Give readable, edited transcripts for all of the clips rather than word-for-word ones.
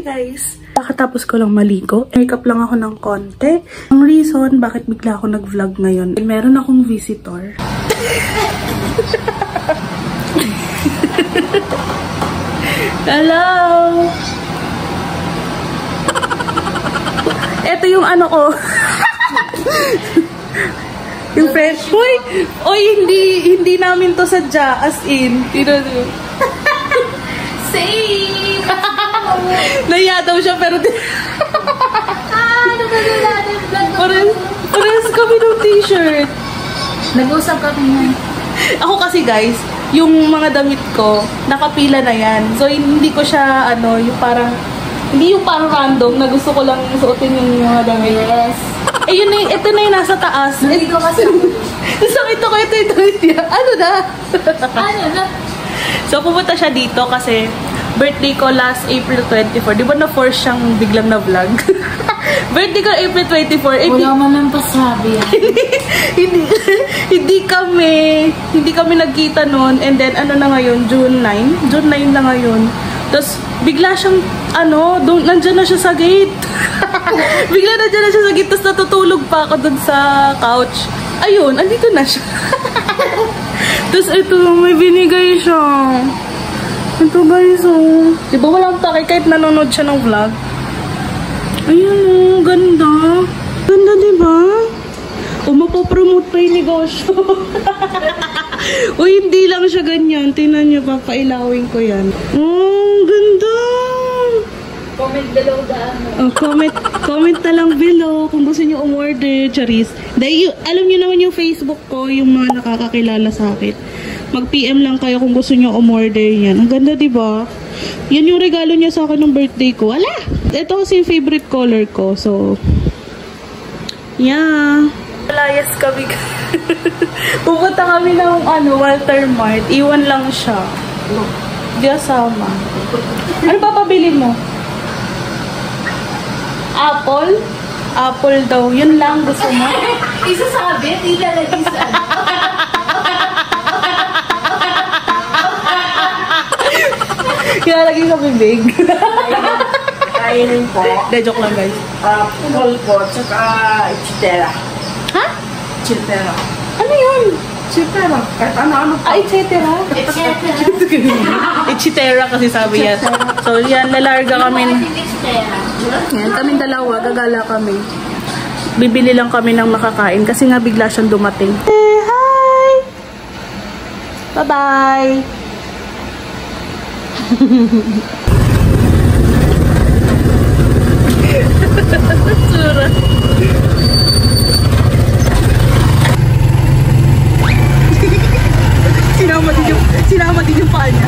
guys! Kakatapos ko lang maligo. Makeup lang ako ng konti. Ang reason bakit bigla ako nag-vlog ngayon, meron akong visitor. Hello! Ito yung ano ko. Yung friend. Uy, hindi namin to sadya. As in. Same! Naiya daw siya pero parehas kami ng t-shirt. Nag-usap kami na. Ako kasi guys, yung mga damit ko, nakapila na yan. So hindi ko siya, yung parang, hindi yung parang random na gusto ko lang suotin yung mga damit. Yes. Eh yun na, ito na yung nasa taas. Nandito kasi ako. So ito ko, ito yung damit niya. Ano na? Ano na? So pumunta siya dito kasi birthday ko last April 24. Di ba na-force siyang biglang na-vlog? Birthday ko April 24. Wala man lang pasabi. hindi kami nagkita noon. And then ano na ngayon, June 9. June 9 na ngayon. Tapos bigla siyang nandyan na siya sa gate. Bigla nandyan na siya sa gate. Tapos natutulog pa ako dun sa couch. Ayun, andito na siya. Tapos ito, may binigay siya. Ito guys, oh. Diba walang takay kahit nanonood siya ng vlog? Ayun, oh. Ganda. Ganda, diba? O, mapopromote pa yung negosyo. O, hindi lang siya ganyan. Tingnan niyo, papailawin ko yan. Oh, ganda. Comment below daan. Comment na lang below kung gusto niyo umorder, Charis. Dahil, alam niyo naman yung Facebook ko, yung mga nakakakilala sa akin. Mag-PM lang kayo kung gusto niyo umorder yan. Ang ganda, diba? Yan yung regalo niya sa akin ng birthday ko. Wala! Ito kasi yung favorite color ko. So, yeah. Layas kami. Pupunta kami ng Walter Mart. Iwan lang siya. Di asama. Ano papabili mo? Apple? Apple daw. Yun lang gusto mo? Isasabi? Ilalagay sa Kinalagay sa bibig. Kainin po. De, joke lang guys. Pukol po, tsaka chitera. Ha? Chitera. Ano yun? Chitera. Kahit ano-ano po. Ah, et cetera? Et cetera kasi sabi yan. So yan, lalarga kami. Yan, kaming dalawa, gagala kami. Bibili lang kami ng makakain kasi nga bigla siyang dumating. Hey, hi! Bye-bye! Tsura. Sinama din yung paa niya.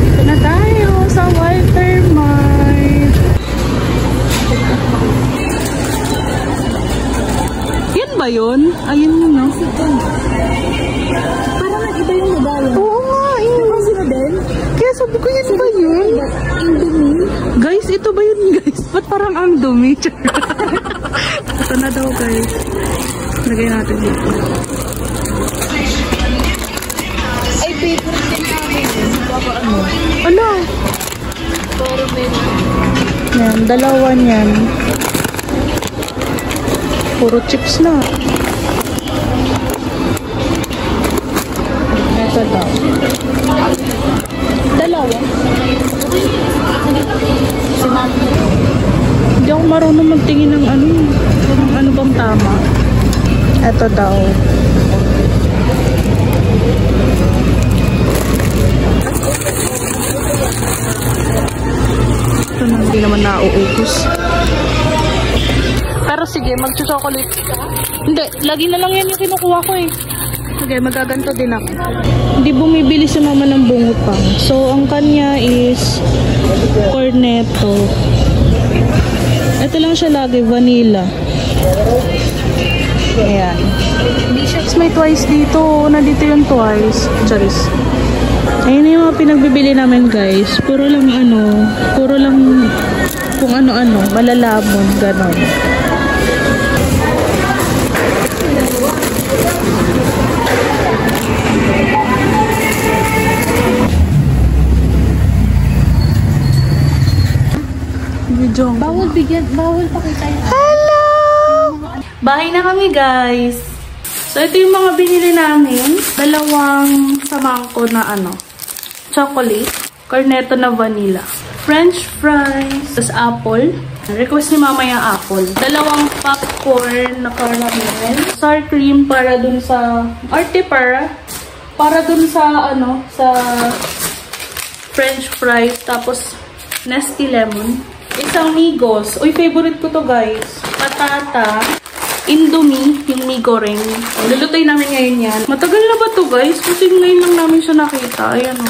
Dito na tayo sa Walter Mart. Yan ba yun? Ayun yun, no? Parang nag-iba yung medalya. Oo nga, yun. Sino din? Kaya sabi ko, yun ba yun? Indomie. Guys, ito ba yun guys? Ba't parang ang dumi? Ito na daw guys. Lagay natin dito. Ay, favorite din namin. Ano? Ano? Pero may Yan, dalawa niyan. Puro chips na. Ito daw. Dalawa. Hindi ako marunong magtingin ng ano bang tama. Ito daw. Ito na, hindi naman nauubos. Pero sige, mag-chocolate ka. Hindi, lagi na lang yan yung kinukuha ko eh. Okay, magaganto din ako. Hindi bumibili si mama ng bungutang. So, ang kanya is cornetto. Ito lang siya lagi, vanilla. Ayan. May twice dito. Nandito yung twice. Charis. Ayun yung mga pinagbibili namin guys. Puro lang kung ano-ano. Malalabon, ganon. Video. Bawal pakita yun. Hello! Bahay na kami, guys. So, ito yung mga binili namin. Dalawang samangko na chocolate. Cornetto na vanilla. French fries. Tapos apple. Request ni mama yung apple. Dalawang popcorn na caramel. Sour cream para dun sa... Para dun sa, sa French fries. Tapos, Nesty lemon. Isang Migos. Uy, favorite ko to, guys. Patata. Indomie, yung mi goreng. Lulutoy namin ngayon yan. Matagal na ba to, guys? Kasi ngayon lang namin siya nakita. Ayan,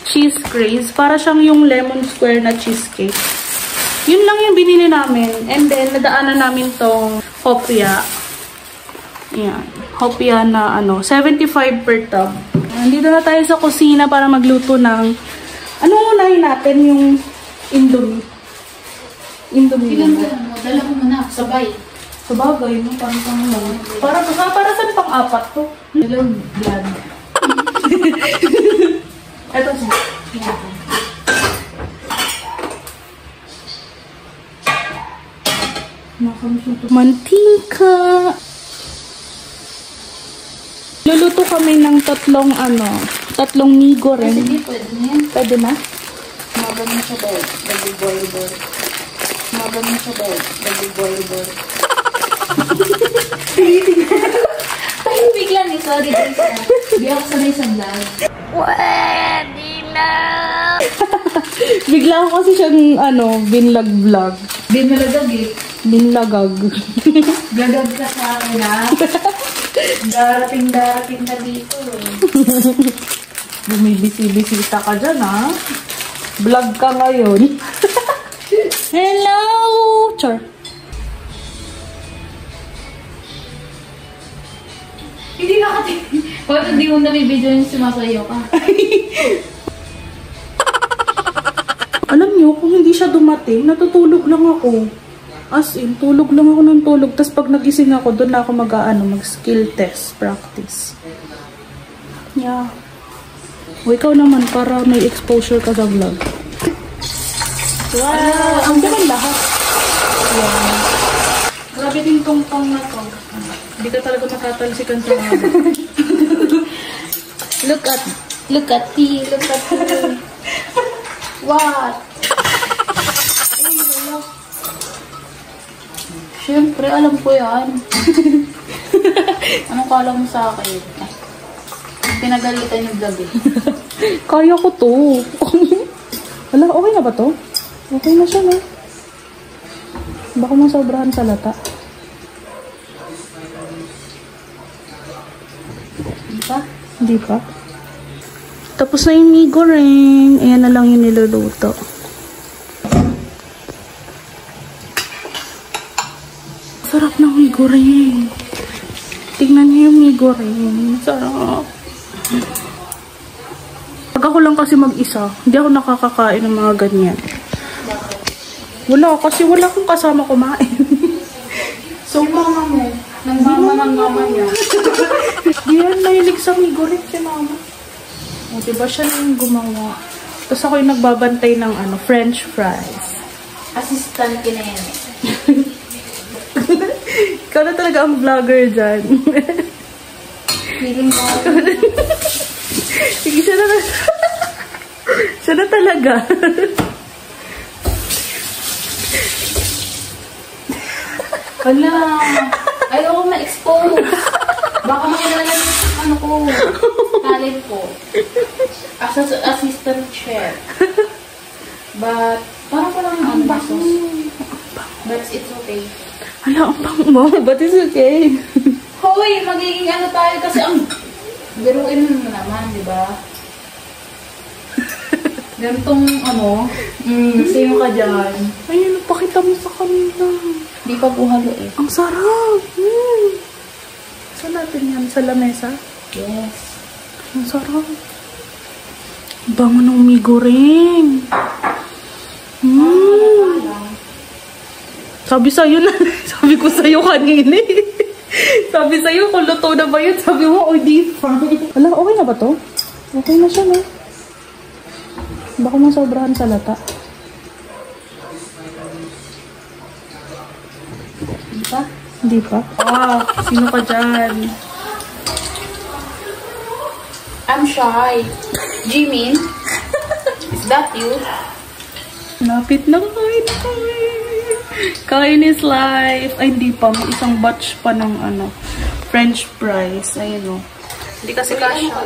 cheese craze. Para siyang yung lemon square na cheesecake. Yun lang yung binili namin. And then, nadaanan namin tong hopya. Ayan. Hopya na, 75 per tub. Nandito na tayo sa kusina para magluto ng unahin natin yung Indomie. Ilan ka mo? Dala mo muna. Sabay. Sabagay, Para saan pang-apat to? Dalawang vlog. Ito siya. Mantika. Luluto kami ng tatlong mi goreng. Hindi, pwede na yan. Pwede na? Magan mo siya dahil. Nag-boil. Magan mo siya dahil. Nag-boil. Ay, bigla ni. Sorry, guys. Hindi ako sanay sa vlog. Pwede na! Bigla ko kasi siyang, binlag-vlog. Binalagag eh. Binlagag. Gagag ka sa akin, ha? Darating ka dito. Bumibisi-bisita ka dyan, ha? Vlog ka ngayon. Hello! Char. Hindi nakatingin. Bakit hindi mo nabibidyo yung sumasayo ka? Alam nyo, kung hindi siya dumating, natutulog lang ako. As in, tulog lang ako ng tulog. Tapos pag nagising ako, doon na ako mag-skill test practice. Yeah. O, ikaw naman, para may exposure ka sa vlog. Wow! Ang ganda lahat. Yeah. Grabe din tong pang na to. Hindi ka talaga matatalsikan sa mga. Look at me. What? Siyempre, alam ko yan. Anong kala mo sa akin? Pinagalitan yung vlog eh. Kaya ko to. Wala, okay na ba to? Okay na siya, no? Baka masobrahan sa lata. Hindi pa? Tapos na yung mi goreng. Ayan na lang yung niluluto. Sarap ng mi goreng. Tingnan niyo yung mi goreng. Sarap. Pag ako lang kasi mag-isa, hindi ako nakakakain ng mga ganyan. Wala, kasi wala akong kasama kumain. So, mama mo. Ng mama niya. Di yan, mahilig sa mi goreng si mama. O, diba siya na yung gumawa. Tapos ako yung nagbabantay ng French fries. Assistant ka na yan eh. Ikaw na talaga ang vlogger dyan. Feeling ko. Sige, siya na siya na talaga. Hala. Ayoko ma-expose. Baka makilala yung talent ko. As assistant chef. But, parang ang baso. But it's okay. Hala, ang pang mo. But it's okay. Hoy, magiging tayo kasi biruin mo naman, di ba? Ganitong sa'yo ka dyan. Ayun, pakita mo sa kanila. Di pa buhalo eh. Ang sarap. Saan natin yan? Sa lamesa? Yes. Ang sarap. Bango ng mi goreng. Sabi sa'yo na. Sabi ko sa'yo kanina eh. Sabi sa'yo kung luto na ba yun. Sabi mo, di pa. Wala, okay na ba to? Okay na siya, no? Baka masobrahan sa lata. Hindi pa? Ah, sino ka dyan? I'm shy. Jimin? Is that you? Lapit na kain na kami. Kain is life. Ay, hindi pa. May isang batch pa ng ano, French fries. Ayun o. Hindi kasi kasha.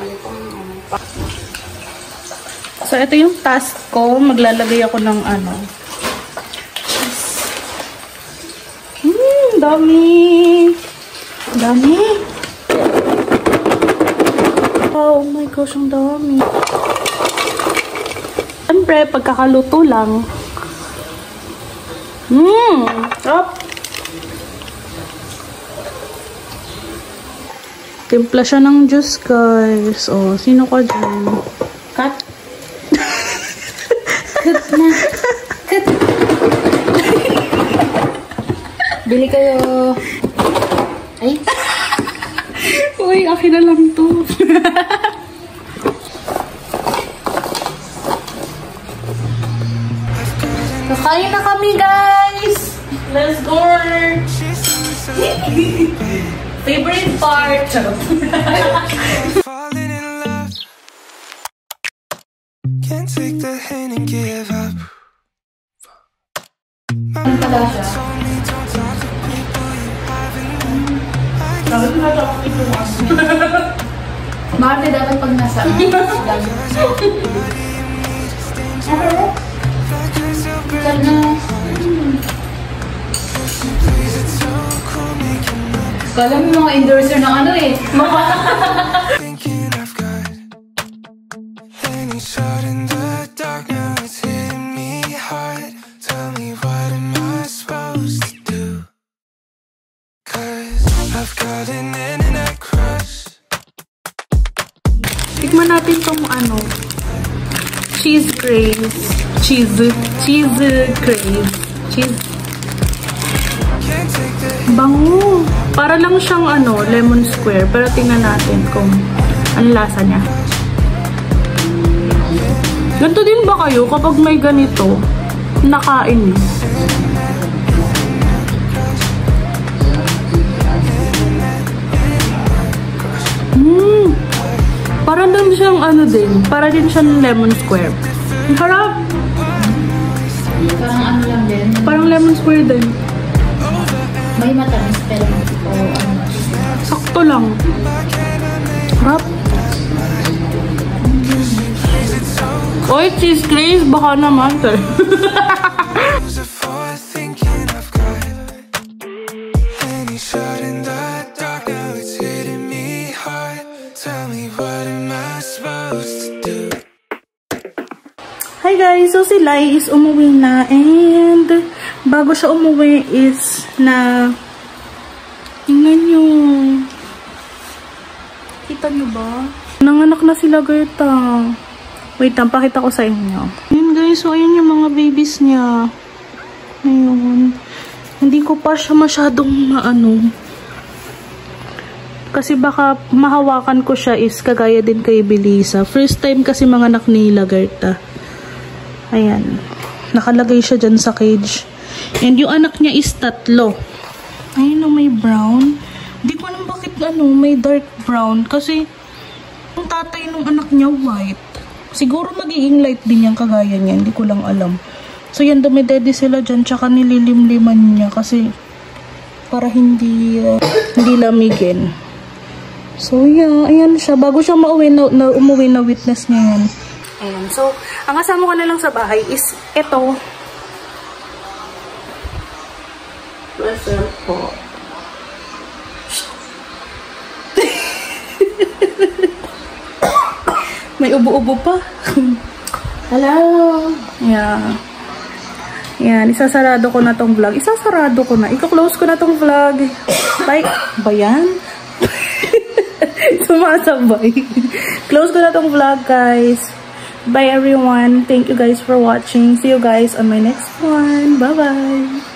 So, ito yung task ko. Maglalagay ako ng ano. Dami. Dami. Oh my gosh, ang dami. Siyempre, pagkakaluto lang. Sarap. Timpla siya ng juice, guys. Oh, sino ka dyan? Cut. Cut na. Cut. Bili kayo. Ay. Uy, akin na lang to. Kakain na kami, guys. Let's go! Favorite part. Falling in love. Can't take the hint and give up. My mom told me don't talk to people you haven't known. Marte dapat pag nasa Kala mo mga endorser ng ano eh. Thinking I've got any shot in the dark. Now it's hitting me hard. Tell me what am I supposed to do? 'Cause I've got an internet crush. Tikman natin tong ano. Cheese craze. Cheese craze. Cheese. Can't take the Bango. Para lang siyang ano, lemon square. Pero tingnan natin kung ano lasa niya. Ganito din ba kayo kapag may ganito? Nakain. Para din siyang ano din. Para din siyang lemon square. Ang harap. Parang ano lang din. Parang lemon square din. May matamis pero ano. Sakto lang. Harap. Oy, cheese craze. Baka naman. before thinking I've got any shot in the dark. Now it's hitting me hard. Tell me what am I supposed to do? Hi guys! So si Lai is umuwi na and bago siya umuwi is na tingnan nyo. Kita nyo ba? Nanganak na sila Gerta. Wait lang, pakita ko sa inyo. Ayan guys, so ayan yung mga babies niya. Ayun. Hindi ko pa siya masyadong maano. Kasi baka mahawakan ko siya is kagaya din kay Belisa. First time kasi mga anak ni Gerta. Ayan. Nakalagay siya dyan sa cage. And yung anak niya is 3. Ayun o, may brown. Hindi ko alam bakit may dark brown. Kasi yung tatay ng anak niya white. Siguro magiging light din yung kagaya niya. Hindi ko lang alam. So yan, dumidede sila dyan. Tsaka nililimliman niya. Kasi para hindi lamigin. So yeah, ayan siya. Bago siya umuwi na witness niya yan. Ayan. So, ang kasama ko na lang sa bahay is ito. Pleasure po. May ubo-ubo pa. Hello! Yeah. Yan, isasarado ko na tong vlog. Isasarado ko na. Iko-close ko na tong vlog. Bye. Ba yan? Sumasabay. Close ko na tong vlog, guys. Bye, everyone. Thank you guys for watching. See you guys on my next one. Bye-bye.